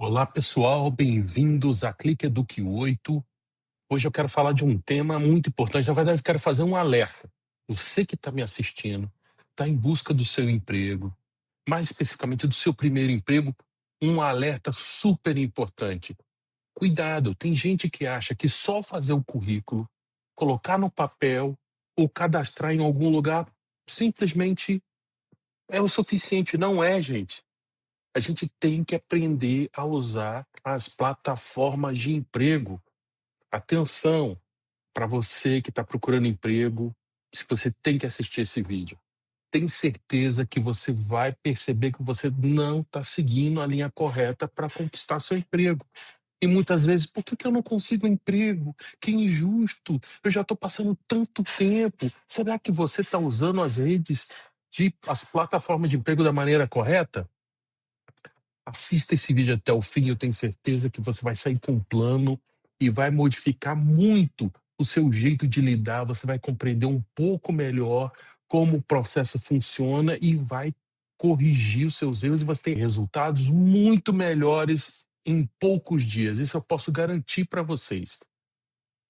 Olá, pessoal, bem-vindos a Clique Eduque 8. Hoje eu quero falar de um tema muito importante. Na verdade, eu quero fazer um alerta. Você que está me assistindo, está em busca do seu emprego, mais especificamente do seu primeiro emprego, um alerta super importante. Cuidado, tem gente que acha que só fazer o currículo, colocar no papel ou cadastrar em algum lugar simplesmente é o suficiente. Não é, gente. A gente tem que aprender a usar as plataformas de emprego. Atenção, para você que está procurando emprego, se você tem que assistir esse vídeo. Tem certeza que você vai perceber que você não está seguindo a linha correta para conquistar seu emprego. E muitas vezes, por que eu não consigo emprego? Que injusto! Eu já estou passando tanto tempo. Será que você está usando as plataformas de emprego da maneira correta? Assista esse vídeo até o fim, eu tenho certeza que você vai sair com um plano e vai modificar muito o seu jeito de lidar, você vai compreender um pouco melhor como o processo funciona e vai corrigir os seus erros e você tem resultados muito melhores em poucos dias. Isso eu posso garantir para vocês.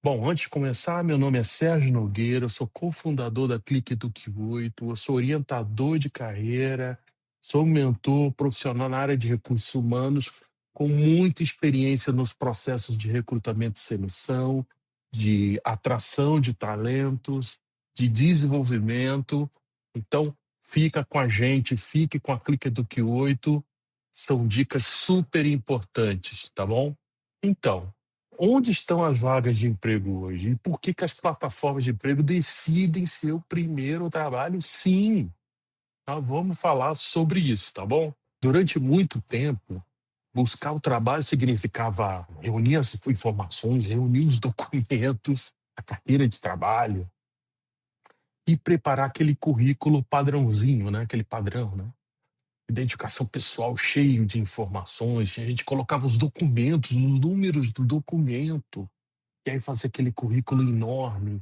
Bom, antes de começar, meu nome é Sérgio Nogueira, eu sou cofundador da Clique Eduque 8, eu sou orientador de carreira, sou mentor profissional na área de recursos humanos, com muita experiência nos processos de recrutamento e seleção, de atração de talentos, de desenvolvimento. Então, fica com a gente, fique com a Clique Eduque 8, são dicas super importantes, tá bom? Então, onde estão as vagas de emprego hoje? E por que as plataformas de emprego decidem ser o primeiro trabalho? Sim, vamos falar sobre isso, tá bom? Durante muito tempo, buscar o trabalho significava reunir as informações, reunir os documentos, a carteira de trabalho e preparar aquele currículo padrãozinho, né? Aquele padrão, né? Identificação pessoal cheio de informações, a gente colocava os documentos, os números do documento, e aí fazer aquele currículo enorme,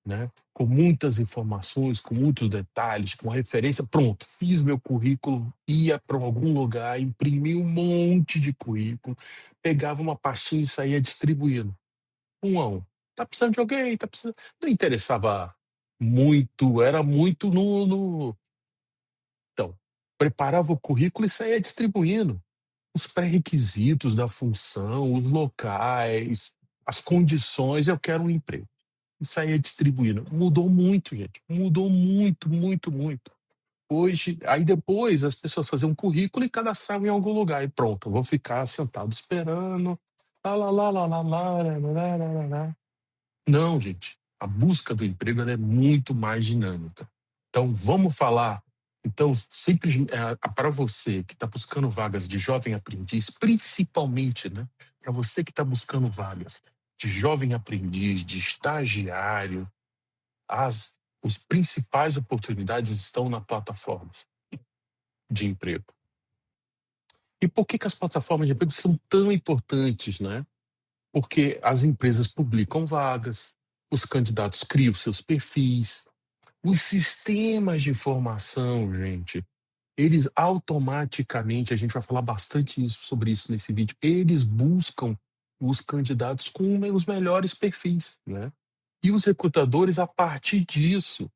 né? Com muitas informações, com muitos detalhes, com referência. Pronto, fiz meu currículo, ia para algum lugar, imprimia um monte de currículo, pegava uma pastinha e saía distribuindo. Um a um. Tá precisando de alguém? Tá precisando. Não interessava muito, era muito no. Então, preparava o currículo e saía distribuindo os pré-requisitos da função, os locais, as condições, eu quero um emprego. E saía distribuindo. Mudou muito, gente. Mudou muito, muito, muito. Hoje, aí depois as pessoas faziam um currículo e cadastravam em algum lugar. E pronto, eu vou ficar sentado esperando. Lá, lá, lá, lá, lá, lá, lá, lá, lá, lá, lá. Não, gente. A busca do emprego ela é muito mais dinâmica. Então, vamos falar. Então, simples, para você que está buscando vagas de jovem aprendiz, principalmente, né? Para você que está buscando vagas de jovem aprendiz, de estagiário, as os principais oportunidades estão na plataformas de emprego. E por que as plataformas de emprego são tão importantes, né? Porque as empresas publicam vagas, os candidatos criam seus perfis, os sistemas de informação, gente, eles automaticamente, a gente vai falar bastante sobre isso nesse vídeo, eles buscam os candidatos com os melhores perfis, né? E os recrutadores, a partir disso,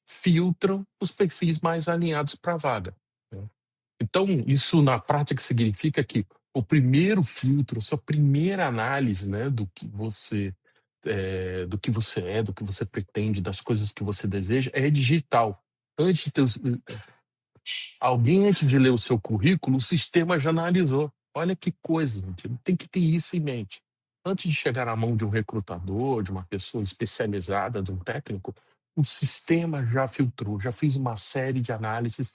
filtram os perfis mais alinhados para a vaga, né? Então, isso na prática significa que o primeiro filtro, a sua primeira análise, né, do que você é, do que você pretende, das coisas que você deseja, é digital. Antes de ter, alguém antes de ler o seu currículo, o sistema já analisou. Olha que coisa, gente. Tem que ter isso em mente. Antes de chegar à mão de um recrutador, de uma pessoa especializada, de um técnico, o sistema já filtrou, já fez uma série de análises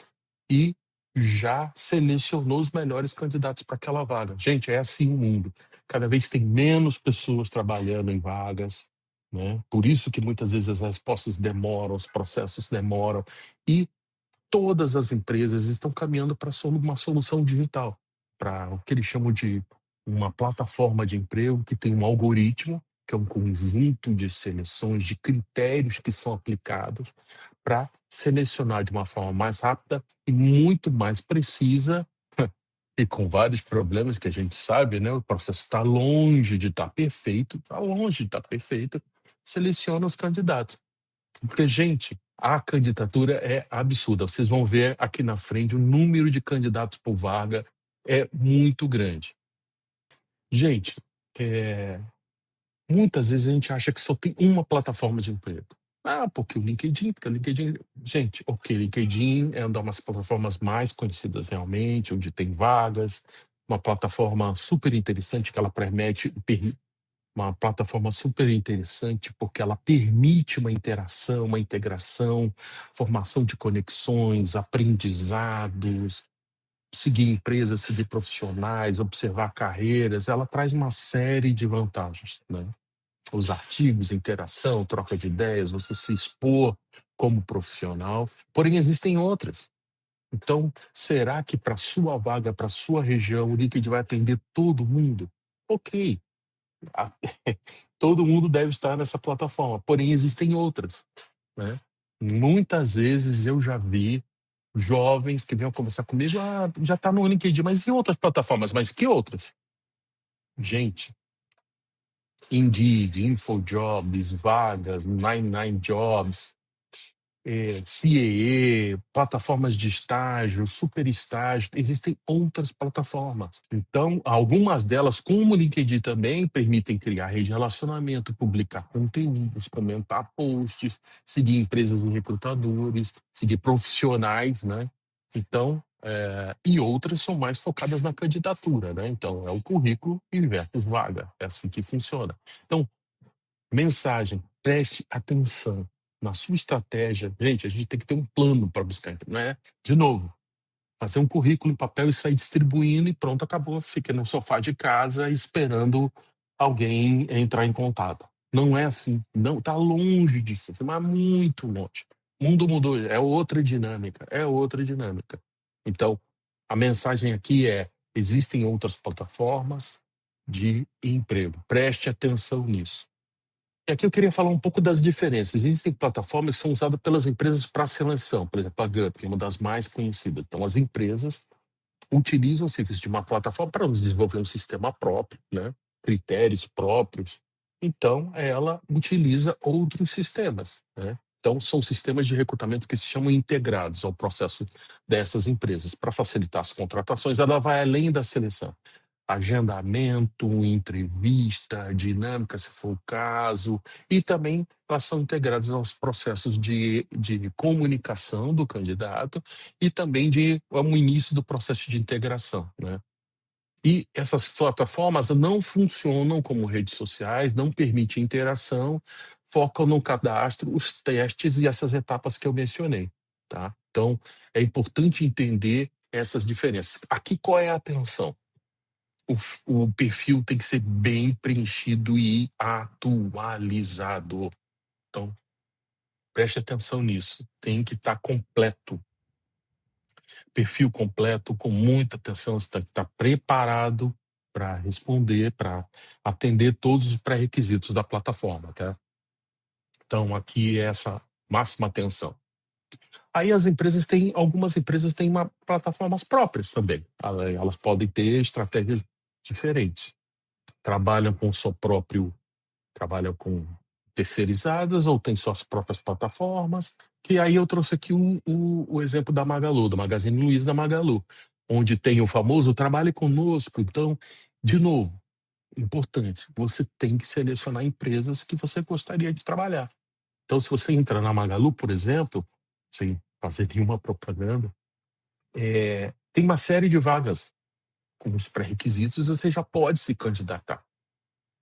e já selecionou os melhores candidatos para aquela vaga. Gente, é assim o mundo. Cada vez tem menos pessoas trabalhando em vagas, né? Por isso que muitas vezes as respostas demoram, os processos demoram. E todas as empresas estão caminhando para uma solução digital, para o que eles chamam de uma plataforma de emprego que tem um algoritmo, que é um conjunto de seleções, de critérios que são aplicados para selecionar de uma forma mais rápida e muito mais precisa e com vários problemas que a gente sabe, né? O processo está longe de estar perfeito, está longe de estar perfeito. Seleciona os candidatos. Porque, gente, a candidatura é absurda. Vocês vão ver aqui na frente o número de candidatos por vaga é muito grande. Gente, é, muitas vezes a gente acha que só tem uma plataforma de emprego. Ah, porque o LinkedIn. Gente, ok, LinkedIn é uma das plataformas mais conhecidas realmente, onde tem vagas, uma plataforma super interessante que ela uma plataforma super interessante porque ela permite uma interação, uma integração, formação de conexões, aprendizados, seguir empresas, seguir profissionais, observar carreiras. Ela traz uma série de vantagens, né? Os artigos, interação, troca de ideias, você se expor como profissional. Porém, existem outras. Então, será que para sua vaga, para sua região, o LinkedIn vai atender todo mundo? Ok, a- todo mundo deve estar nessa plataforma, porém existem outras, né? Muitas vezes eu já vi jovens que vinham conversar comigo, já está no LinkedIn, mas e outras plataformas? Mas que outras? Gente, Indeed, InfoJobs, Vagas, 99 Jobs, CAE, plataformas de estágio, super estágio, existem outras plataformas. Então, algumas delas, como o LinkedIn também, permitem criar rede de relacionamento, publicar conteúdos, comentar posts, seguir empresas e recrutadores, seguir profissionais, né? Então, e outras são mais focadas na candidatura, né? Então, é o currículo e versus vaga. É assim que funciona. Então, mensagem, preste atenção na sua estratégia. Gente, a gente tem que ter um plano para buscar, não é? De novo, fazer um currículo em papel e sair distribuindo e pronto, acabou. Fica no sofá de casa esperando alguém entrar em contato. Não é assim, não, tá longe disso, mas muito longe. O mundo mudou, é outra dinâmica, é outra dinâmica. Então, a mensagem aqui é: existem outras plataformas de emprego. Preste atenção nisso. E aqui eu queria falar um pouco das diferenças. Existem plataformas que são usadas pelas empresas para seleção, por exemplo, a Gup, que é uma das mais conhecidas. Então, as empresas utilizam o serviço de uma plataforma para desenvolver um sistema próprio, né? Critérios próprios. Então, ela utiliza outros sistemas, né? Então, são sistemas de recrutamento que se chamam integrados ao processo dessas empresas. Para facilitar as contratações, ela vai além da seleção: agendamento, entrevista, dinâmica, se for o caso, e também elas são integradas aos processos de comunicação do candidato e também de ao início do processo de integração, né? E essas plataformas não funcionam como redes sociais, não permitem interação, focam no cadastro, os testes e essas etapas que eu mencionei, tá? Então, é importante entender essas diferenças. Aqui qual é a atenção? O perfil tem que ser bem preenchido e atualizado. Então, preste atenção nisso. Tem que estar completo. Perfil completo, com muita atenção. Você tem que estar preparado para responder, para atender todos os pré-requisitos da plataforma, tá? Então, aqui é essa máxima atenção. Aí algumas empresas têm plataformas próprias também. Elas podem ter estratégias diferentes. Trabalham com o seu próprio Trabalham com terceirizadas ou tem suas próprias plataformas, que aí eu trouxe aqui o exemplo da Magalu, do Magazine Luiza da Magalu, onde tem o famoso "trabalhe conosco". Então, de novo, importante, você tem que selecionar empresas que você gostaria de trabalhar. Então, se você entra na Magalu, por exemplo, sem fazer nenhuma propaganda, tem uma série de vagas com os pré-requisitos, você já pode se candidatar.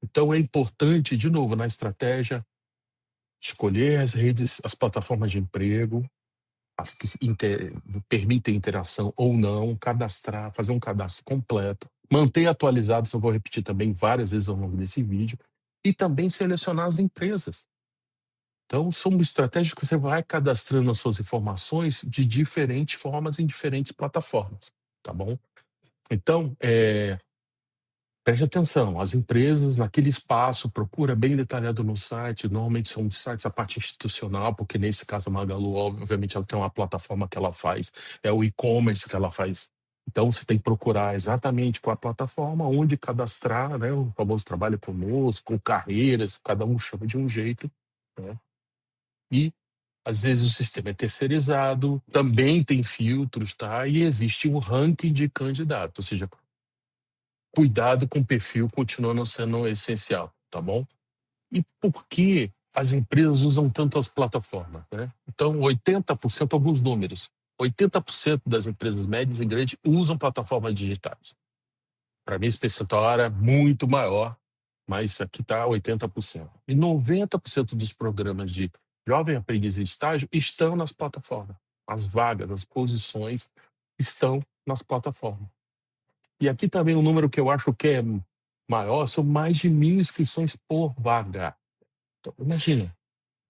Então é importante, de novo, na estratégia, escolher as plataformas de emprego, as que permitem interação ou não, cadastrar, fazer um cadastro completo, manter atualizado, isso eu vou repetir também várias vezes ao longo desse vídeo, e também selecionar as empresas. Então, são estratégias que você vai cadastrando as suas informações de diferentes formas em diferentes plataformas, tá bom? Então, preste atenção, as empresas naquele espaço, procura bem detalhado no site, normalmente são sites a parte institucional, porque nesse caso a Magalu, obviamente, ela tem uma plataforma que ela faz, é o e-commerce que ela faz Então, você tem que procurar exatamente qual a plataforma onde cadastrar, né, o famoso trabalho conosco, ou carreiras, cada um chama de um jeito, né? E, às vezes, o sistema é terceirizado, também tem filtros, tá? E existe um ranking de candidato, ou seja, cuidado com o perfil continua não sendo essencial, tá bom? E por que as empresas usam tanto as plataformas, né? Então, 80%, alguns números, 80% das empresas médias e grandes usam plataformas digitais. Para mim, esse percentual era muito maior, mas aqui está 80%. E 90% dos programas de jovem aprendiz e estágio estão nas plataformas. As vagas, as posições estão nas plataformas. E aqui também um número que eu acho que é maior, são mais de 1.000 inscrições por vaga. Então, imagina,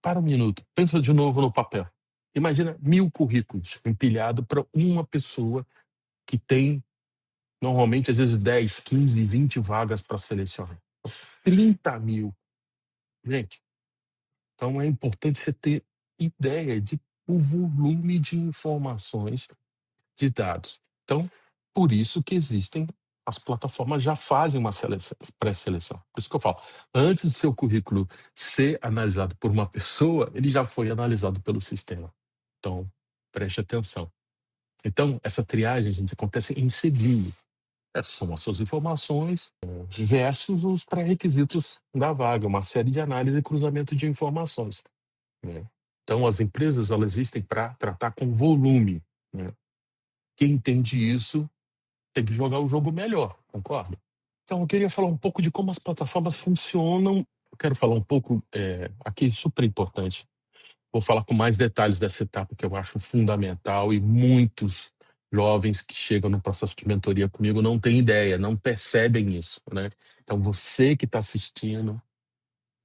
para um minuto, pensa de novo no papel. Imagina 1.000 currículos empilhados para uma pessoa que tem, normalmente, às vezes 10, 15, 20 vagas para selecionar. 30.000. Gente, então é importante você ter ideia de o volume de informações, de dados. Então, por isso que existem as plataformas já fazem uma pré-seleção. Por isso que eu falo, antes do seu currículo ser analisado por uma pessoa, ele já foi analisado pelo sistema. Então, preste atenção. Então, essa triagem, gente, acontece em segundo. São as suas informações versus os pré-requisitos da vaga, uma série de análise e cruzamento de informações, né? Então, as empresas, elas existem para tratar com volume, né? Quem entende isso tem que jogar o jogo melhor, concorda? Então, eu queria falar um pouco de como as plataformas funcionam. Eu quero falar um pouco, aqui, super importante. Vou falar com mais detalhes dessa etapa que eu acho fundamental e muitos jovens que chegam no processo de mentoria comigo não têm ideia, não percebem isso, né? Então, você que está assistindo,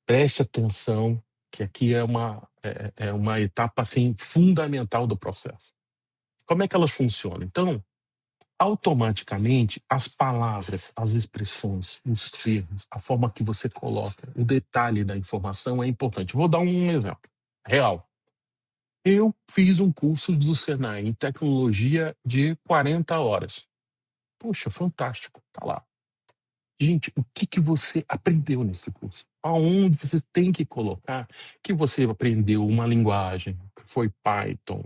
preste atenção que aqui é uma etapa assim fundamental do processo. Como é que elas funcionam? Então, automaticamente, as palavras, as expressões, os termos, a forma que você coloca, o detalhe da informação é importante. Vou dar um exemplo real. Eu fiz um curso do Senai em tecnologia de 40 horas. Poxa, fantástico, tá lá. Gente, o que que você aprendeu nesse curso? Aonde você tem que colocar que você aprendeu uma linguagem, que foi Python,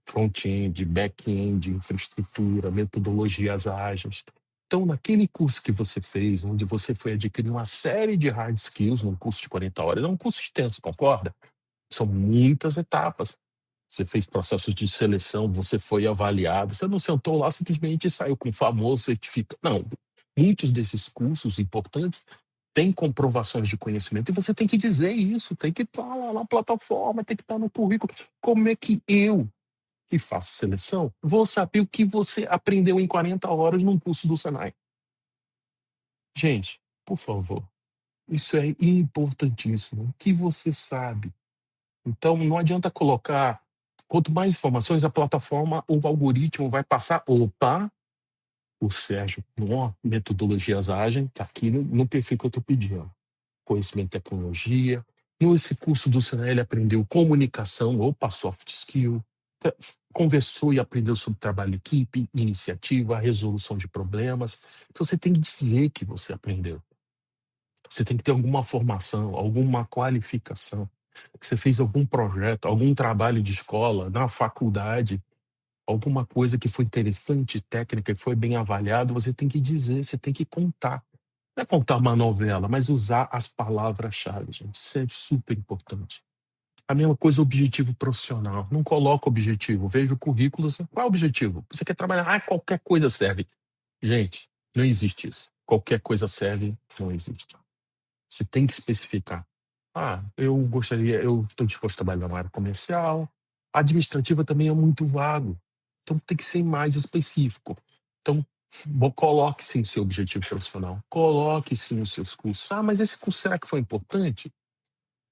front-end, back-end, infraestrutura, metodologias ágeis. Então, naquele curso que você fez, onde você foi adquirir uma série de hard skills num curso de 40 horas, é um curso extenso, concorda? São muitas etapas. Você fez processos de seleção, você foi avaliado, você não sentou lá simplesmente e saiu com o famoso certificado. Não, muitos desses cursos importantes têm comprovações de conhecimento e você tem que dizer isso, tem que estar lá na plataforma, tem que estar no currículo. Como é que eu, que faço seleção, vou saber o que você aprendeu em 40 horas num curso do Senai? Gente, por favor, isso é importantíssimo. O que você sabe? Então, não adianta colocar. Quanto mais informações, a plataforma, o algoritmo vai passar. Opa, o Sérgio, ó, metodologias agem, tá aqui no perfil que eu estou pedindo. Conhecimento e tecnologia. Nesse curso do Senai, ele aprendeu comunicação, opa, soft skill. Conversou e aprendeu sobre trabalho em equipe, iniciativa, resolução de problemas. Então, você tem que dizer que você aprendeu. Você tem que ter alguma formação, alguma qualificação, que você fez algum projeto, algum trabalho de escola, na faculdade, alguma coisa que foi interessante, técnica, e foi bem avaliado, você tem que dizer, você tem que contar. Não é contar uma novela, mas usar as palavras-chave, gente. Isso é super importante. A mesma coisa, objetivo profissional. Não coloca objetivo. Veja o currículo. Qual é o objetivo? Você quer trabalhar? Ah, qualquer coisa serve. Gente, não existe isso. Qualquer coisa serve, não existe. Você tem que especificar. Ah, eu estou disposto a trabalhar na área comercial. A administrativa também é muito vago. Então tem que ser mais específico. Então, coloque sim o seu objetivo profissional. Coloque sim os seus cursos. Ah, mas esse curso será que foi importante?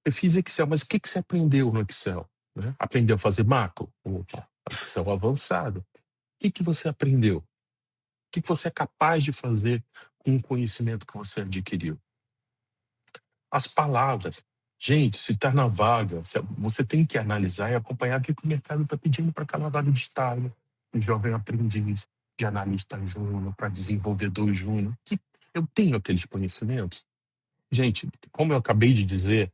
Eu fiz Excel, mas o que que você aprendeu no Excel? Né? Aprendeu a fazer macro? Opa, Excel avançado. O que que você aprendeu? O que que você é capaz de fazer com o conhecimento que você adquiriu? As palavras. Gente, se está na vaga, você tem que analisar e acompanhar o que o mercado está pedindo para aquela vaga de estágio, de jovem aprendiz. de analista júnior para desenvolvedor júnior, que eu tenho aqueles conhecimentos. Gente, como eu acabei de dizer,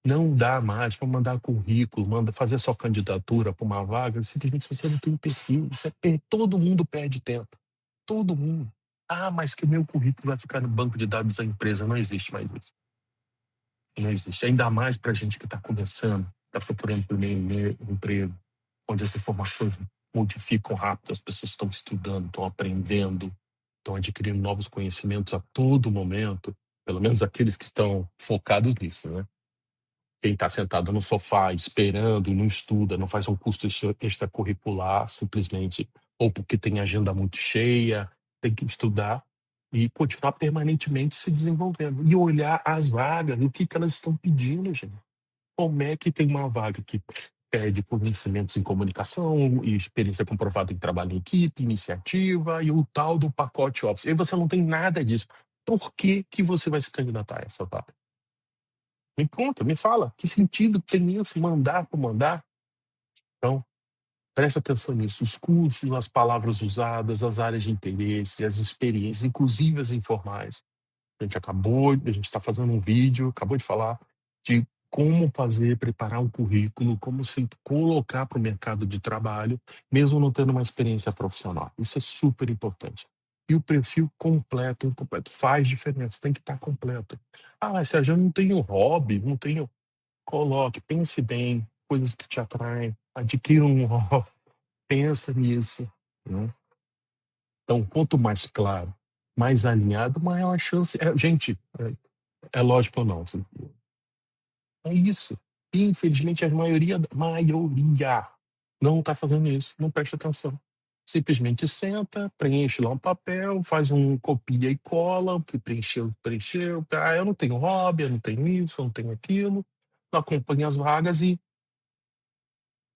não dá mais para mandar currículo, fazer sua candidatura para uma vaga, simplesmente se você não tem um perfil. Todo mundo perde tempo. Todo mundo. Ah, mas que o meu currículo vai ficar no banco de dados da empresa. Não existe mais isso. Não existe. Ainda mais para a gente que está começando, está procurando o primeiro emprego, onde as informações modificam rápido, as pessoas estão estudando, estão aprendendo, estão adquirindo novos conhecimentos a todo momento, pelo menos aqueles que estão focados nisso, né? Quem está sentado no sofá esperando, não estuda, não faz um curso extracurricular, simplesmente, ou porque tem agenda muito cheia, tem que estudar e continuar permanentemente se desenvolvendo. E olhar as vagas, o que elas estão pedindo, gente. Como é que tem uma vaga que pede conhecimentos em comunicação e experiência comprovada em trabalho em equipe, iniciativa e o tal do pacote Office. E você não tem nada disso. Por que que você vai se candidatar a essa vaga? Me conta, me fala, que sentido tem isso, mandar por mandar? Então, preste atenção nisso, os cursos, as palavras usadas, as áreas de interesse, as experiências, inclusive as informais. A gente está fazendo um vídeo, acabou de falar, de como preparar um currículo, como se colocar para o mercado de trabalho, mesmo não tendo uma experiência profissional. Isso é super importante. E o perfil completo, incompleto, faz diferença, tem que estar completo. Ah, se a gente não tem um hobby, não tenho. Coloque, pense bem, coisas que te atraem, adquira um hobby, pensa nisso, né? Então, quanto mais claro, mais alinhado, maior a chance. Gente, é lógico ou não? Assim, é isso. Infelizmente, a maioria não está fazendo isso, não presta atenção. Simplesmente senta, preenche lá um papel, faz um copia e cola, o que preencheu, preencheu. Ah, eu não tenho hobby, eu não tenho isso, eu não tenho aquilo. Não acompanha as vagas e,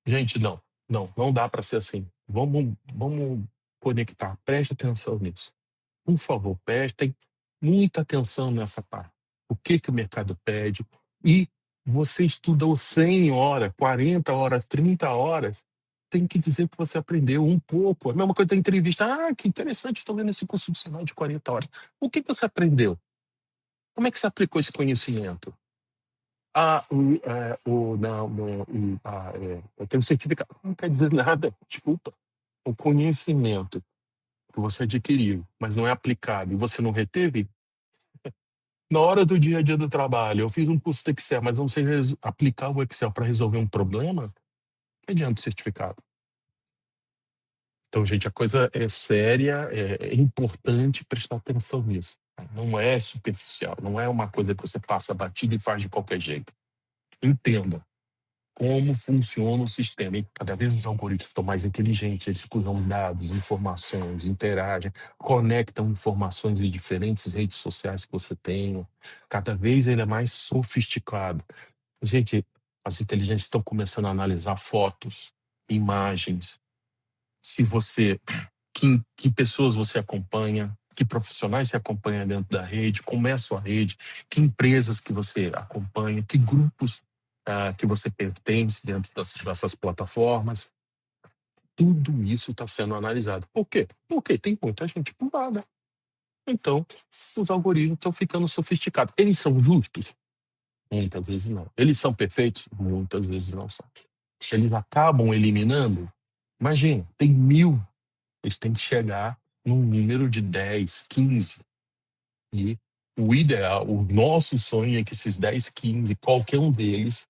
gente, não dá para ser assim. Vamos conectar, preste atenção nisso. Por favor, prestem muita atenção nessa parte. O que que o mercado pede? E você estudou 100 horas, 40 horas, 30 horas, tem que dizer que você aprendeu um pouco. A mesma coisa da entrevista. Ah, que interessante, estou vendo esse curso de sinal de 40 horas. O que que você aprendeu? Como é que você aplicou esse conhecimento? Ah, eu tenho certificado. Não quer dizer nada, desculpa. O conhecimento que você adquiriu, mas não é aplicado, e você não reteve, na hora do dia a dia do trabalho, eu fiz um curso de Excel, mas não sei aplicar o Excel para resolver um problema, que adianta o certificado? Então, gente, a coisa é séria, é importante prestar atenção nisso. Não é superficial, não é uma coisa que você passa batida e faz de qualquer jeito. Entenda como funciona o sistema. E cada vez os algoritmos estão mais inteligentes, eles cruzam dados, informações, interagem, conectam informações de diferentes redes sociais que você tem. Cada vez ele é mais sofisticado. Gente, as inteligências estão começando a analisar fotos, imagens, se você, que pessoas você acompanha, que profissionais você acompanha dentro da rede, como é a sua rede, que empresas que você acompanha, que grupos que você pertence dentro dessas plataformas. Tudo isso está sendo analisado. Por quê? Porque tem muita gente por nada. Então, os algoritmos estão ficando sofisticados. Eles são justos? Muitas vezes não. Eles são perfeitos? Muitas vezes não são. Eles acabam eliminando. Imagina, tem 1.000, eles têm que chegar num número de 10, 15. E o ideal, o nosso sonho é que esses 10, 15, qualquer um deles,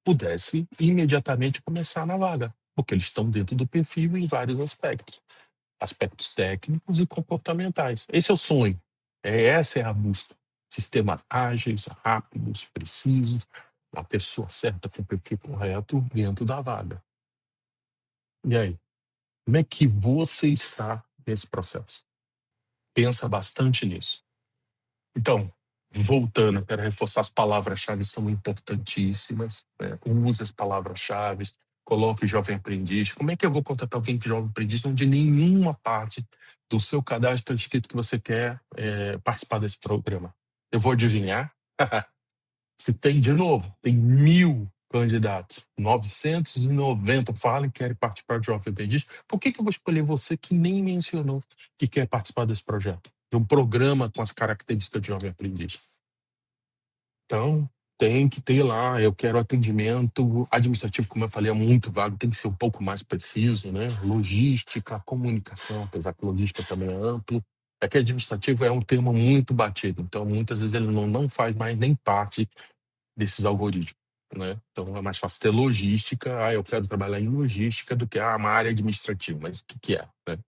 pudesse imediatamente começar na vaga, porque eles estão dentro do perfil em vários aspectos. Aspectos técnicos e comportamentais. Esse é o sonho. Essa é a busca. Sistemas ágeis, rápidos, precisos, a pessoa certa com o perfil correto dentro da vaga. E aí? Como é que você está nesse processo? Pensa bastante nisso. Então, voltando, eu quero reforçar as palavras-chave são importantíssimas. Né? Use as palavras-chave, coloque jovem aprendiz. Como é que eu vou contratar alguém que jovem aprendiz onde nenhuma parte do seu cadastro está escrito que você quer participar desse programa? Eu vou adivinhar? Se tem, de novo, tem 1.000 candidatos. 990 falam que querem participar de Jovem Aprendiz. Por que eu vou escolher você que nem mencionou que quer participar desse projeto? De um programa com as características de Jovem Aprendiz. Então, tem que ter lá, eu quero atendimento administrativo, como eu falei, é muito vago, tem que ser um pouco mais preciso, né? Logística, comunicação, apesar que logística também é amplo. É que administrativo é um termo muito batido, então muitas vezes ele não faz mais nem parte desses algoritmos, né? Então é mais fácil ter logística, eu quero trabalhar em logística do que uma área administrativa, mas o que é, né?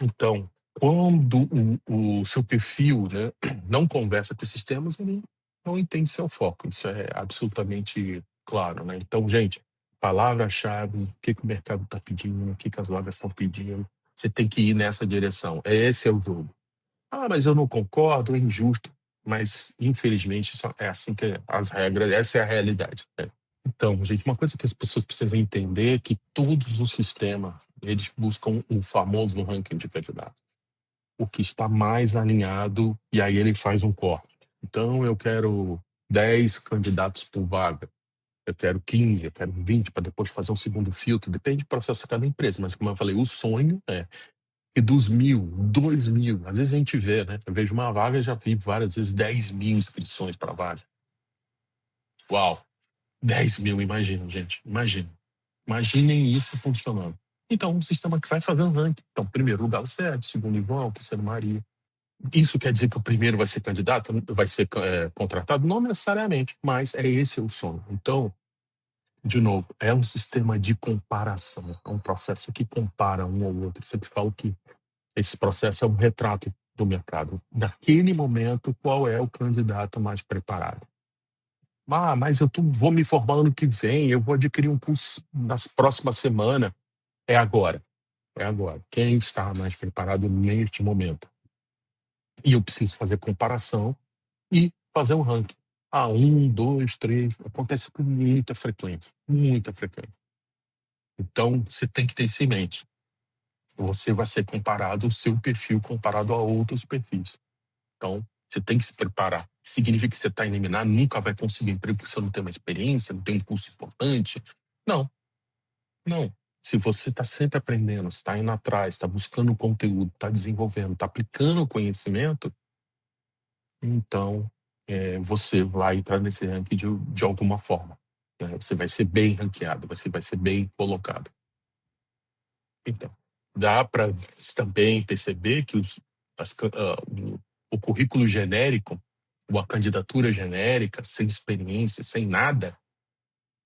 Então, quando o seu perfil, né, não conversa com esses temas, ele não entende seu foco. Isso é absolutamente claro, né? Então, gente, palavra-chave, o que o mercado está pedindo, o que as vagas estão pedindo, você tem que ir nessa direção. Esse é o jogo. Ah, mas eu não concordo, é injusto. Mas, infelizmente, é assim que as regras, essa é a realidade, né? Então, gente, uma coisa que as pessoas precisam entender é que todos os sistemas, eles buscam o famoso ranking de candidatos. O que está mais alinhado, e aí ele faz um corte. Então, eu quero 10 candidatos por vaga. Eu quero 15, eu quero 20, para depois fazer um segundo filtro. Depende do processo de cada empresa. Mas, como eu falei, o sonho é que dos 1.000, 2.000, às vezes a gente vê, né? Eu vejo uma vaga, já vi várias vezes 10.000 inscrições para vaga. Uau! 10.000, imagina, gente. Imaginem isso funcionando. Então, um sistema que vai fazer um ranking. Então, primeiro lugar o Sérgio, segundo Ivão, terceiro Maria. Isso quer dizer que o primeiro vai ser candidato, vai ser contratado? Não necessariamente, mas é esse o sonho. Então, de novo, é um sistema de comparação, é um processo que compara um ao outro. Eu sempre falo que esse processo é um retrato do mercado. Naquele momento, qual é o candidato mais preparado? Ah, mas vou me formar ano que vem, eu vou adquirir um curso nas próximas semanas. É agora, é agora. Quem está mais preparado neste momento? E eu preciso fazer comparação e fazer um ranking. Ah, um, dois, três. Acontece com muita frequência, muita frequência. Então, você tem que ter isso em mente. Você vai ser comparado, o seu perfil comparado a outros perfis. Então, você tem que se preparar. Significa que você está eliminado, nunca vai conseguir emprego porque você não tem uma experiência, não tem um curso importante. Não, não. Se você está sempre aprendendo, está indo atrás, está buscando conteúdo, está desenvolvendo, está aplicando o conhecimento, então você vai entrar nesse ranking de alguma forma, né? Você vai ser bem ranqueado, você vai ser bem colocado. Então, dá para também perceber que o currículo genérico, ou a candidatura genérica, sem experiência, sem nada,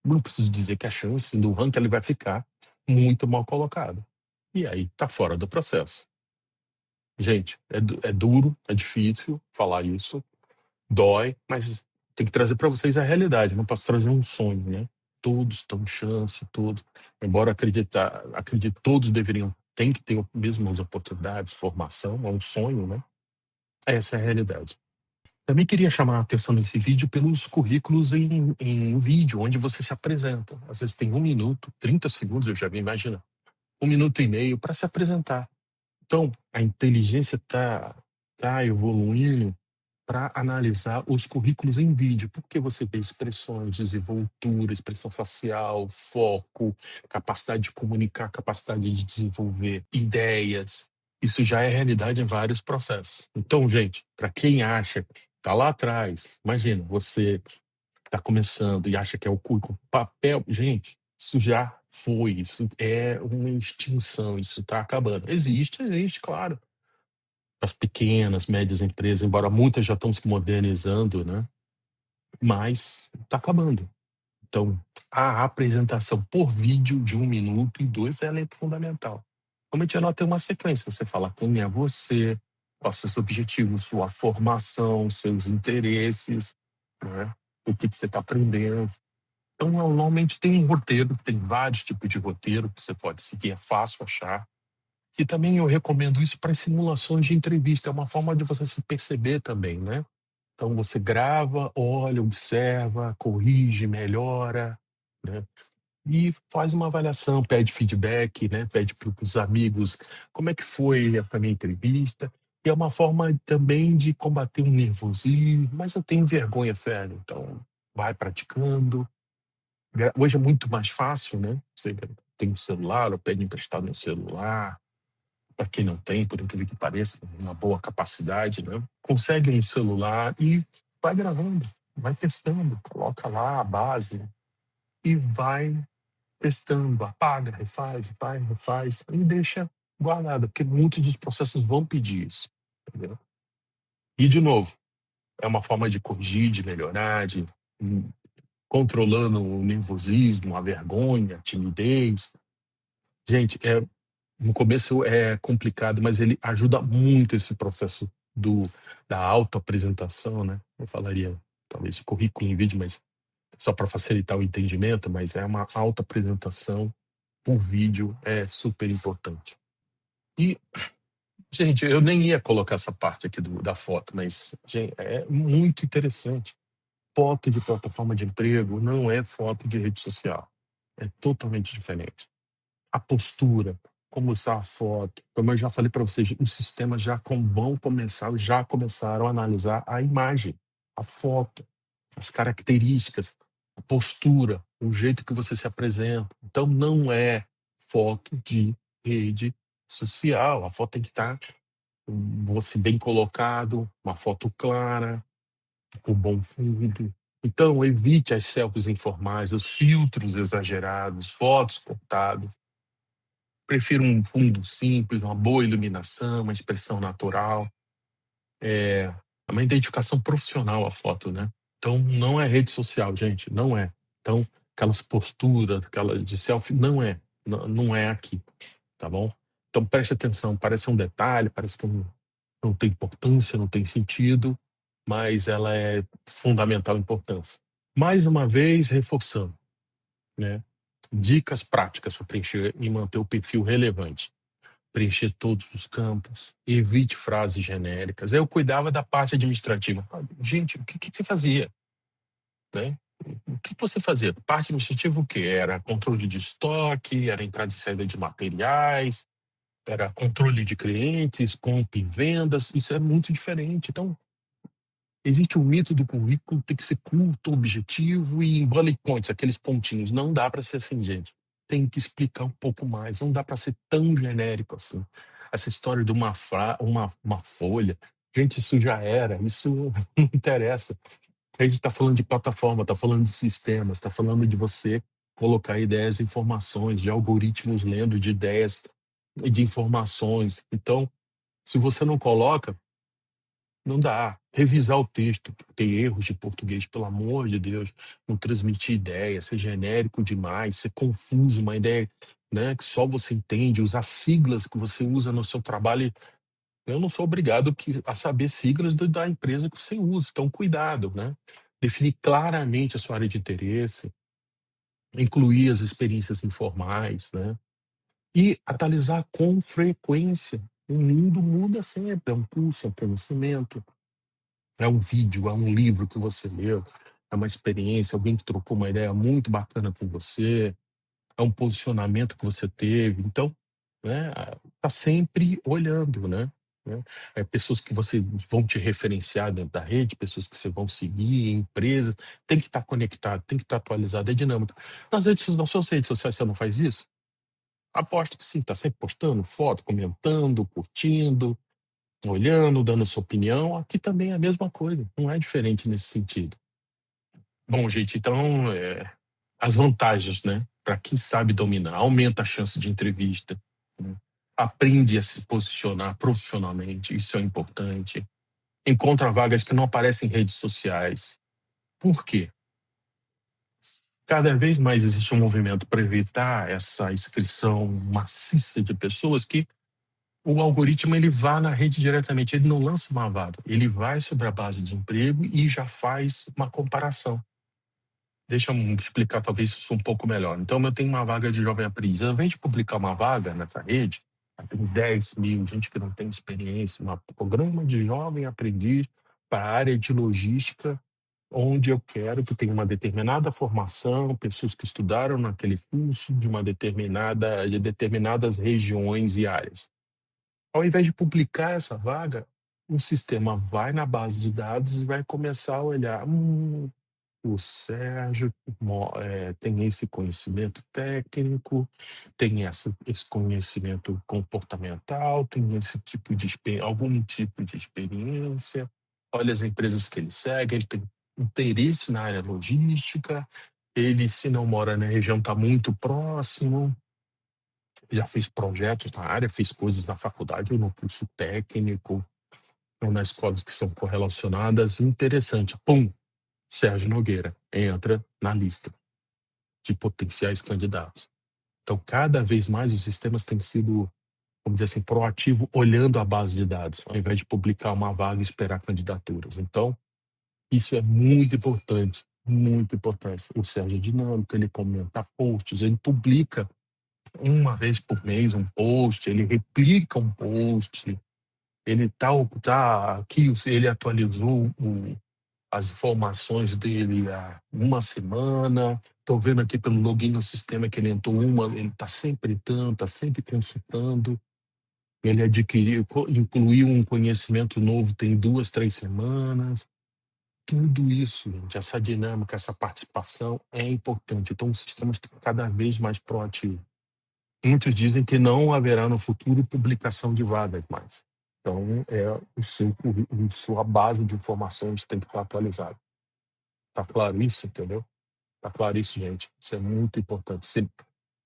não preciso dizer que a chance do ranking ele vai ficar muito mal colocado. E aí tá fora do processo. Gente, é duro, é difícil falar isso, dói, mas tem que trazer para vocês a realidade, não posso trazer um sonho, né? Todos têm chance, todos. Embora acredito todos tem que ter as mesmas oportunidades, formação, é um sonho, né? Essa é a realidade. Também queria chamar a atenção nesse vídeo pelos currículos em vídeo, onde você se apresenta. Às vezes tem 1 minuto, 30 segundos, eu já vi, imagina, 1 minuto e meio para se apresentar. Então, a inteligência tá evoluindo para analisar os currículos em vídeo, porque você vê expressões, desenvoltura, expressão facial, foco, capacidade de comunicar, capacidade de desenvolver ideias. Isso já é realidade em vários processos. Então, gente, para quem acha que tá lá atrás, imagina, você está começando e acha que é o currículo papel, gente, isso já foi, isso é uma extinção, isso está acabando. Existe, claro, as pequenas, médias empresas, embora muitas já estão se modernizando, né? Mas está acabando. Então, a apresentação por vídeo de 1 minuto e 2 ela é fundamental. Realmente ela tem uma sequência. Você fala quem é você, quais são os seus objetivos, sua formação, seus interesses, né? O que você está aprendendo. Então, normalmente tem um roteiro, tem vários tipos de roteiro que você pode seguir, é fácil achar. E também eu recomendo isso para simulações de entrevista, é uma forma de você se perceber também, né? Então você grava, olha, observa, corrige, melhora, né? E faz uma avaliação, pede feedback, né? Pede para os amigos como é que foi a minha entrevista. E é uma forma também de combater um nervosismo, mas eu tenho vergonha, sério. Então vai praticando, Hoje é muito mais fácil, né? Você tem um celular, ou pede emprestado um celular, para quem não tem, por incrível que pareça, uma boa capacidade, né? Consegue um celular e vai gravando, vai testando, coloca lá a base e vai testando, apaga, refaz, vai, refaz e deixa guardado, porque muitos dos processos vão pedir isso, entendeu? E, de novo, é uma forma de corrigir, de melhorar, de controlando o nervosismo, a vergonha, a timidez. Gente, no começo é complicado, mas ele ajuda muito esse processo da autoapresentação, né? Eu falaria, talvez, currículo em vídeo, mas só para facilitar o entendimento, mas é uma autoapresentação por vídeo, é super importante. E, gente, eu nem ia colocar essa parte aqui da foto, mas, gente, é muito interessante. Foto de plataforma de emprego não é foto de rede social. É totalmente diferente. A postura, como usar a foto, como eu já falei para vocês, os sistemas já começaram a analisar a imagem, a foto, as características, a postura, o jeito que você se apresenta. Então não é foto de rede social. A foto tem que estar você bem colocado, uma foto clara, com bom fundo. Então evite as selfies informais, os filtros exagerados, fotos cortadas. Prefiro um fundo simples, uma boa iluminação, uma expressão natural. É uma identificação profissional a foto, né? Então não é rede social, gente, não é. Então aquelas posturas, aquela de selfie, não é aqui, tá bom? Então preste atenção, parece um detalhe, parece que não tem importância, não tem sentido, mas ela é fundamental importância. Mais uma vez, reforçando, né? Dicas práticas para preencher e manter o perfil relevante. Preencher todos os campos, evite frases genéricas. Eu cuidava da parte administrativa. Gente, o que você fazia? Né? O que você fazia? Parte administrativa o quê? Era controle de estoque, era entrada e saída de materiais, era controle de clientes, compra e vendas. Isso é muito diferente. Então, existe um mito do currículo, tem que ser curto, objetivo e em bullet points, aqueles pontinhos. Não dá para ser assim, gente. Tem que explicar um pouco mais. Não dá para ser tão genérico assim. Essa história de uma folha, gente, isso já era. Isso não interessa. A gente está falando de plataforma, está falando de sistemas, está falando de você colocar ideias e informações, de algoritmos lendo de ideias e de informações. Então, se você não coloca, não dá. Revisar o texto, ter erros de português, pelo amor de Deus, não transmitir ideia, ser genérico demais, ser confuso, uma ideia, né, que só você entende, usar siglas que você usa no seu trabalho. Eu não sou obrigado a saber siglas da empresa que você usa, então cuidado, né? Definir claramente a sua área de interesse, incluir as experiências informais, né? E atualizar com frequência. O mundo muda sempre, é um curso, é um conhecimento, é um vídeo, é um livro que você leu, é uma experiência, alguém que trocou uma ideia muito bacana com você, é um posicionamento que você teve. Então, né, tá sempre olhando, né? Pessoas que você vão te referenciar dentro da rede, pessoas que você vão seguir, empresas, tem que estar conectado, tem que estar atualizado, é dinâmico. Nas suas redes sociais você não faz isso? Aposto que sim, tá sempre postando foto, comentando, curtindo, olhando, dando sua opinião. Aqui também é a mesma coisa, não é diferente nesse sentido. Bom, gente, então, as vantagens, né? Para quem sabe dominar, aumenta a chance de entrevista, né? Aprende a se posicionar profissionalmente, isso é importante. Encontra vagas que não aparecem em redes sociais. Por quê? Cada vez mais existe um movimento para evitar essa inscrição maciça de pessoas que o algoritmo ele vai na rede diretamente, ele não lança uma vaga, ele vai sobre a base de emprego e já faz uma comparação. Deixa eu explicar talvez isso um pouco melhor. Então, eu tenho uma vaga de jovem aprendiz. Ao invés de publicar uma vaga nessa rede, tem 10 mil, gente que não tem experiência, um programa de jovem aprendiz para a área de logística, onde eu quero que tenha uma determinada formação, pessoas que estudaram naquele curso de determinadas regiões e áreas. Ao invés de publicar essa vaga, o sistema vai na base de dados e vai começar a olhar. o Sérgio tem esse conhecimento técnico, tem esse conhecimento comportamental, tem esse tipo de algum tipo de experiência. Olha as empresas que ele segue, ele tem interesse na área logística, ele, se não mora na região, está muito próximo, já fez projetos na área, fez coisas na faculdade ou no curso técnico, ou nas escolas que são correlacionadas. Interessante. Pum! Sérgio Nogueira entra na lista de potenciais candidatos. Então, cada vez mais os sistemas têm sido, vamos dizer assim, proativo, olhando a base de dados, ao invés de publicar uma vaga e esperar candidaturas. Então, isso é muito importante, muito importante. O Sérgio é dinâmico, ele comenta posts, ele publica uma vez por mês um post, ele replica um post, ele tá aqui, ele atualizou as informações dele há uma semana. Estou vendo aqui pelo login no sistema que ele entrou ele está sempre entrando, está sempre consultando. Ele incluiu um conhecimento novo tem 2, 3 semanas. Tudo isso, gente, essa dinâmica, essa participação é importante. Então, o sistema está cada vez mais proativo. Muitos dizem que não haverá no futuro publicação de vagas mais. Então, sua base de informações tem que estar atualizada. Tá claro isso, entendeu? Tá claro isso, gente. Isso é muito importante.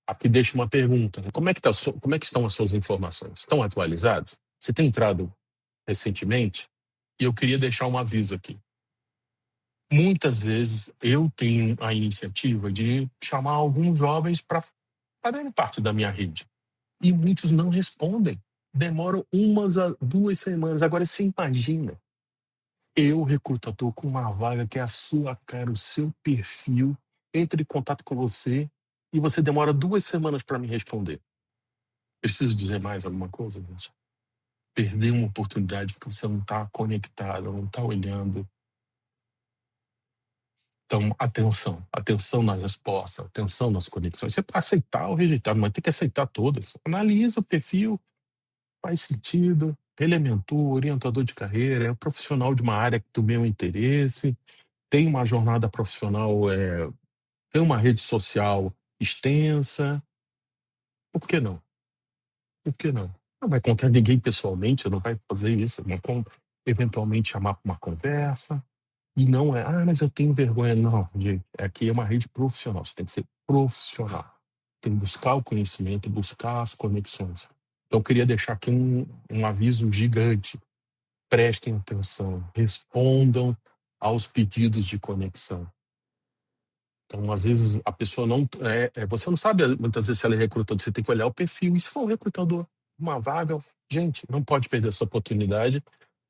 Aqui deixa uma pergunta, né? Como é que estão as suas informações? Estão atualizadas? Você tem entrado recentemente? E eu queria deixar um aviso aqui. Muitas vezes eu tenho a iniciativa de chamar alguns jovens para fazerem parte da minha rede. E muitos não respondem. Demoram 1 a 2 semanas. Agora, você imagina, eu, recrutador, com uma vaga que é a sua cara, o seu perfil, entre em contato com você e você demora 2 semanas para me responder. Preciso dizer mais alguma coisa, gente? Perder uma oportunidade porque você não está conectado, não está olhando. Então, atenção na resposta, atenção nas conexões. Você pode aceitar ou rejeitar, mas tem que aceitar todas. Analisa o perfil, faz sentido, ele é mentor, orientador de carreira, é um profissional de uma área do meu interesse, tem uma jornada profissional, tem uma rede social extensa. Por que não? Por que não? Não vai encontrar ninguém pessoalmente, não vai fazer isso, eventualmente chamar para uma conversa. E não mas eu tenho vergonha. Não, gente, aqui é uma rede profissional, você tem que ser profissional. Tem que buscar o conhecimento, buscar as conexões. Então, eu queria deixar aqui um aviso gigante. Prestem atenção, respondam aos pedidos de conexão. Então, às vezes, a pessoa não. Você não sabe, muitas vezes, se ela é recrutador, você tem que olhar o perfil. E se for um recrutador, uma vaga, gente, não pode perder essa oportunidade,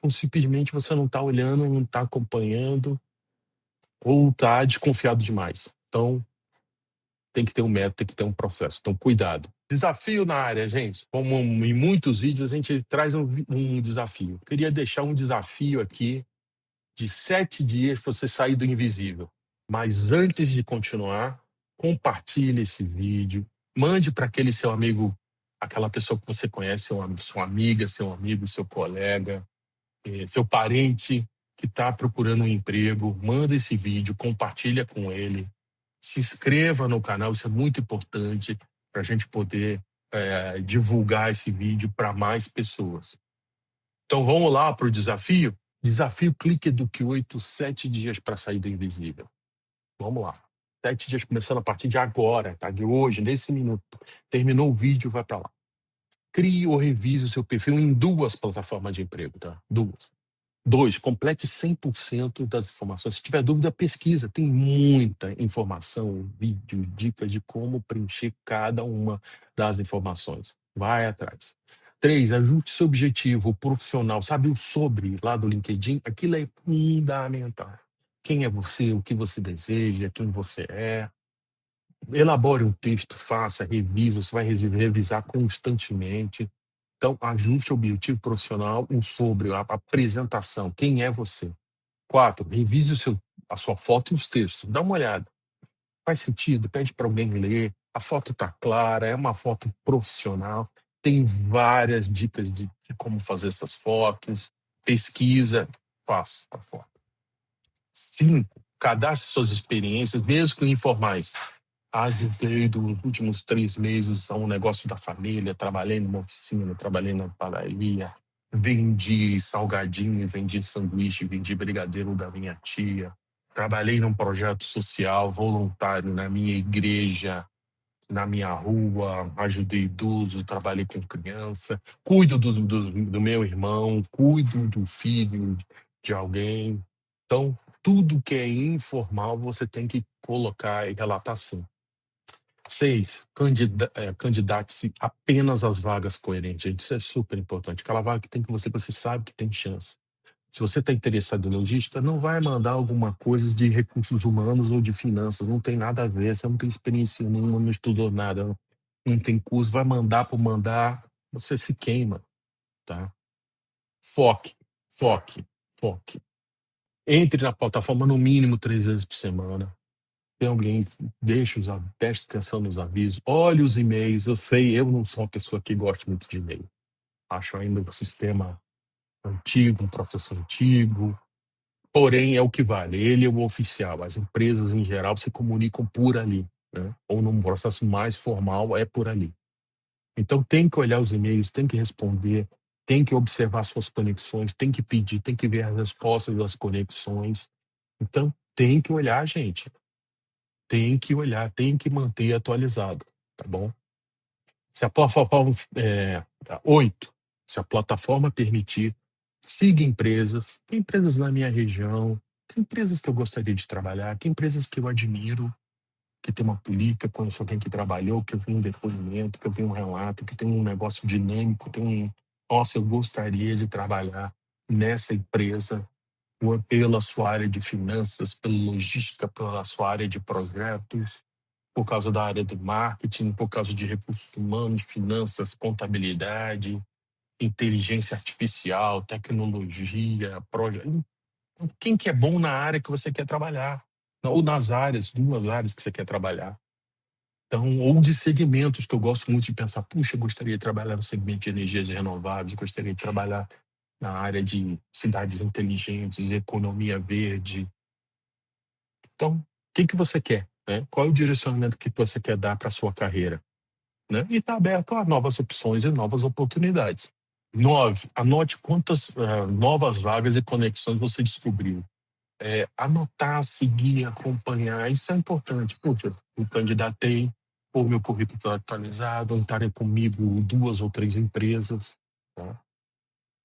ou simplesmente você não está olhando, não está acompanhando, ou está desconfiado demais. Então, tem que ter um método, tem que ter um processo. Então, cuidado. Desafio na área, gente. Como em muitos vídeos, a gente traz um desafio. Eu queria deixar um desafio aqui de 7 dias para você sair do invisível. Mas antes de continuar, compartilhe esse vídeo, mande para aquele seu amigo, aquela pessoa que você conhece, sua amiga, seu amigo, seu colega, seu parente que está procurando um emprego. Manda esse vídeo, compartilha com ele, se inscreva no canal, isso é muito importante para a gente poder divulgar esse vídeo para mais pessoas. Então vamos lá para o desafio? Desafio Clique Eduque 8, 7 dias para sair do invisível. Vamos lá. 7 dias começando a partir de agora, tá? De hoje, nesse minuto. Terminou o vídeo, vai para lá. Crie ou revise o seu perfil em 2 plataformas de emprego, tá? 2. 2, complete 100% das informações. Se tiver dúvida, pesquisa. Tem muita informação, vídeos, dicas de como preencher cada uma das informações. Vai atrás. 3, ajuste seu objetivo profissional. Sabe o sobre lá do LinkedIn? Aquilo é fundamental. Quem é você, o que você deseja, quem você é. Elabore um texto, faça, revisa, você vai revisar constantemente. Então, ajuste o objetivo profissional, o sobre, a apresentação, quem é você. 4, revise a sua foto e os textos. Dá uma olhada. Faz sentido? Pede para alguém ler. A foto está clara, é uma foto profissional. Tem várias dicas de como fazer essas fotos. Pesquisa, faça a foto. 5, cadastre suas experiências, mesmo que informais. Ajudei dos últimos 3 meses a um negócio da família, trabalhei numa oficina, trabalhei na padaria, vendi salgadinho, vendi sanduíche, vendi brigadeiro da minha tia, trabalhei num projeto social voluntário na minha igreja, na minha rua, ajudei idosos, trabalhei com criança, cuido do meu irmão, cuido do filho de alguém. Então, tudo que é informal você tem que colocar e relatar sim. 6, candidate-se apenas às vagas coerentes. Gente, isso é super importante. Aquela vaga que tem que você sabe que tem chance. Se você está interessado em logística, não vai mandar alguma coisa de recursos humanos ou de finanças. Não tem nada a ver. Você não tem experiência nenhuma, não estudou nada, não tem curso. Vai mandar por mandar, você se queima, tá? Foque, foque, foque. Entre na plataforma no mínimo 3 vezes por semana. Tem alguém, preste atenção nos avisos, olhe os e-mails. Eu sei, eu não sou uma pessoa que gosta muito de e-mail. Acho ainda o sistema antigo, um processo antigo, porém é o que vale. Ele é o oficial. As empresas, em geral, se comunicam por ali, né? Ou num processo mais formal, é por ali. Então tem que olhar os e-mails, tem que responder, tem que observar suas conexões, tem que pedir, tem que ver as respostas das conexões. Então tem que olhar, gente. Tem que olhar, tem que manter atualizado, tá bom? Se a plataforma, 8, se a plataforma permitir, siga empresas, tem empresas na minha região, tem empresas que eu gostaria de trabalhar, tem empresas que eu admiro, que tem uma política, conheço alguém que trabalhou, que eu vi um depoimento, que eu vi um relato, que tem um negócio dinâmico, nossa, eu gostaria de trabalhar nessa empresa, ou pela sua área de finanças, pela logística, pela sua área de projetos, por causa da área do marketing, por causa de recursos humanos, finanças, contabilidade, inteligência artificial, tecnologia, projeto. Quem que é bom na área que você quer trabalhar? Ou nas áreas, 2 áreas que você quer trabalhar. Então, ou de segmentos que eu gosto muito de pensar, puxa, eu gostaria de trabalhar no segmento de energias renováveis, gostaria de trabalhar na área de cidades inteligentes, economia verde. Então, o que que você quer, né? Qual é o direcionamento que você quer dar para sua carreira, né? E está aberto a novas opções e novas oportunidades. 9, anote quantas novas vagas e conexões você descobriu. Anotar, seguir, acompanhar, isso é importante. Puxa, eu candidatei, o meu currículo está atualizado, estarem comigo 2 ou 3 empresas. Tá?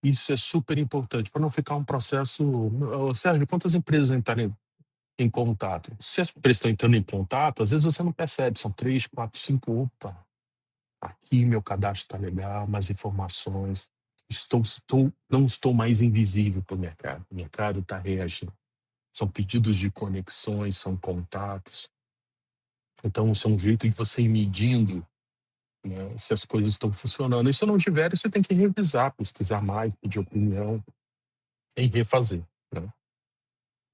Isso é super importante para não ficar um processo. Ô, Sérgio, quantas empresas entrarem em contato? Se as empresas estão entrando em contato, às vezes você não percebe, são 3, 4, 5. Opa, aqui meu cadastro está legal, mais informações. Não estou mais invisível para o mercado. O mercado está reagindo. São pedidos de conexões, são contatos. Então, isso é um jeito de você ir medindo, né, se as coisas estão funcionando. E se não tiver, você tem que revisar, pesquisar mais, pedir opinião e refazer. Né?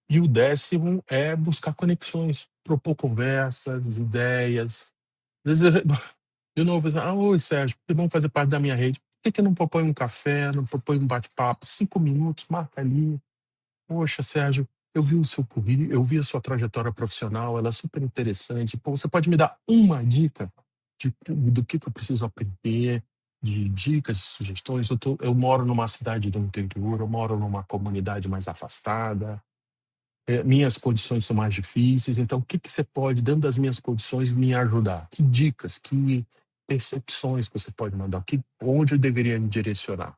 E o 10º é buscar conexões, propor conversas, ideias. Às vezes, de novo, oi Sérgio, vamos fazer parte da minha rede. Por que não propõe um café, não propõe um bate-papo? 5 minutos, marca ali. Poxa, Sérgio, eu vi o seu currículo, eu vi a sua trajetória profissional, ela é super interessante. Pô, você pode me dar uma dica do que eu preciso aprender, de dicas, de sugestões? Eu moro numa cidade do interior, eu moro numa comunidade mais afastada, minhas condições são mais difíceis, então o que você pode, dentro das minhas condições, me ajudar? Que dicas, que percepções que você pode mandar? Onde eu deveria me direcionar?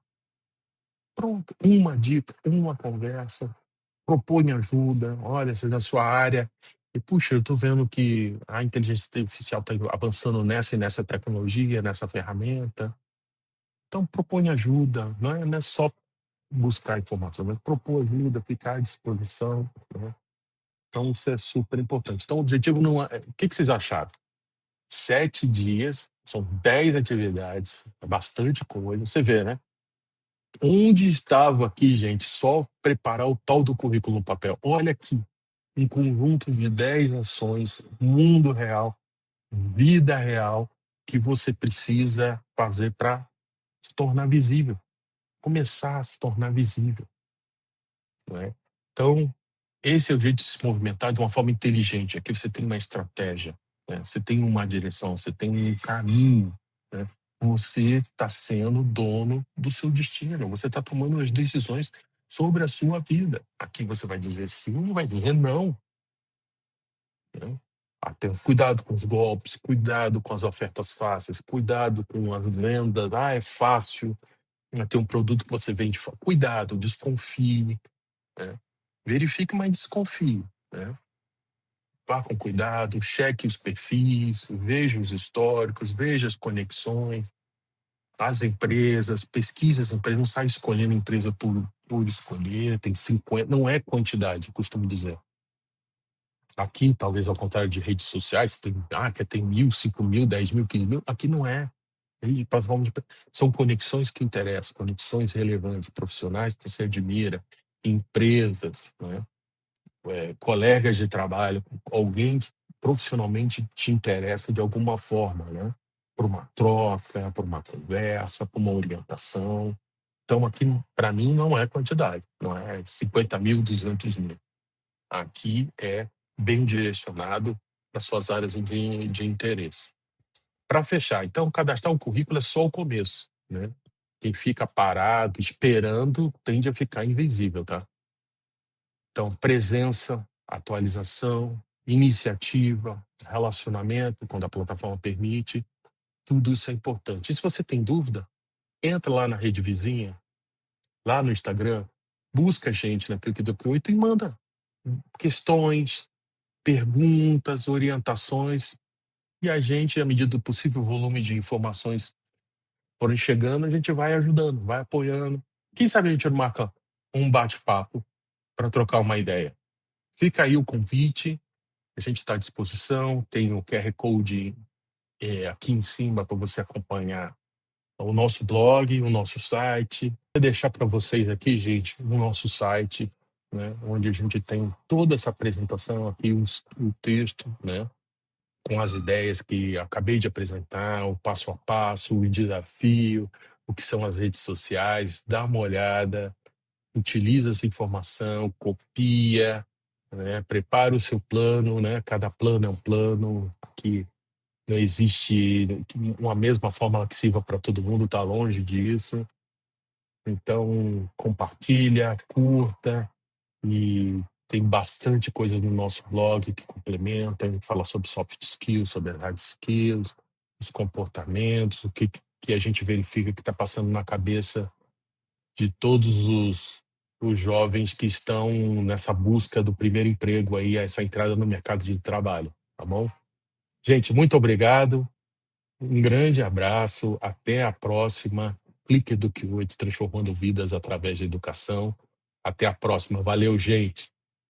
Pronto, uma dica, uma conversa, propõe ajuda, olha, se na sua área, e puxa, eu estou vendo que a inteligência artificial está avançando nessa e nessa tecnologia, nessa ferramenta. Então propõe ajuda, não é só buscar informação, mas propor ajuda, ficar à disposição, né? Então isso é super importante. Então o objetivo não é. O que vocês acharam? 7 dias, são 10 atividades, é bastante coisa. Você vê, né? Onde estava aqui, gente, só preparar o tal do currículo no papel. Olha aqui, um conjunto de 10 ações, mundo real, vida real, que você precisa fazer para se tornar visível, começar a se tornar visível, né? Então, Esse é o jeito de se movimentar de uma forma inteligente. Aqui você tem uma estratégia, né? Você tem uma direção, você tem um caminho, né? Você está sendo dono do seu destino. Você está tomando as decisões sobre a sua vida. Aqui você vai dizer sim, vai dizer não, né? Cuidado com os golpes, cuidado com as ofertas fáceis, cuidado com as vendas. Ah, é fácil, né, ter um produto que você vende. Cuidado, desconfie, né? Verifique, mas desconfie, né? Vá com cuidado, cheque os perfis, veja os históricos, veja as conexões, as empresas, pesquise as empresas, não sai escolhendo empresa por escolher, tem 50, não é quantidade, costumo dizer. Aqui, talvez ao contrário de redes sociais, que tem 1.000, 5.000, 10.000, 15.000, aqui não é. São conexões que interessam, conexões relevantes, profissionais que você admira, empresas, né? Colegas de trabalho, alguém que profissionalmente te interessa de alguma forma, né? Por uma troca, por uma conversa, por uma orientação. Então, aqui, para mim, não é quantidade, não é 50.000, 200.000. Aqui é bem direcionado para suas áreas de interesse. Para fechar, então, cadastrar um currículo é só o começo, né? Quem fica parado, esperando, tende a ficar invisível, tá? Então, presença, atualização, iniciativa, relacionamento, quando a plataforma permite, tudo isso é importante. E se você tem dúvida, entra lá na rede vizinha, lá no Instagram, busca a gente na Clique do Q8 e manda questões, perguntas, orientações, e a gente, à medida do possível, o volume de informações forem chegando, a gente vai ajudando, vai apoiando. Quem sabe a gente não marca um bate-papo para trocar uma ideia. Fica aí o convite. A gente está à disposição, tem o QR Code aqui em cima para você acompanhar o nosso blog, o nosso site. Vou deixar para vocês aqui, gente, o nosso site, né, onde a gente tem toda essa apresentação aqui, o texto, né, com as ideias que acabei de apresentar, o passo a passo, o desafio, o que são as redes sociais. Dá uma olhada, utiliza essa informação, copia, né? Prepara o seu plano, né? Cada plano é um plano, que não existe uma mesma fórmula que sirva para todo mundo, está longe disso. Então, compartilha, curta, e tem bastante coisa no nosso blog que complementa. A gente fala sobre soft skills, sobre hard skills, os comportamentos, o que a gente verifica que está passando na cabeça de todos os jovens que estão nessa busca do primeiro emprego aí, essa entrada no mercado de trabalho, tá bom? Gente, muito obrigado, um grande abraço, até a próxima. Clique do Q8, transformando vidas através da educação. Até a próxima, valeu, gente!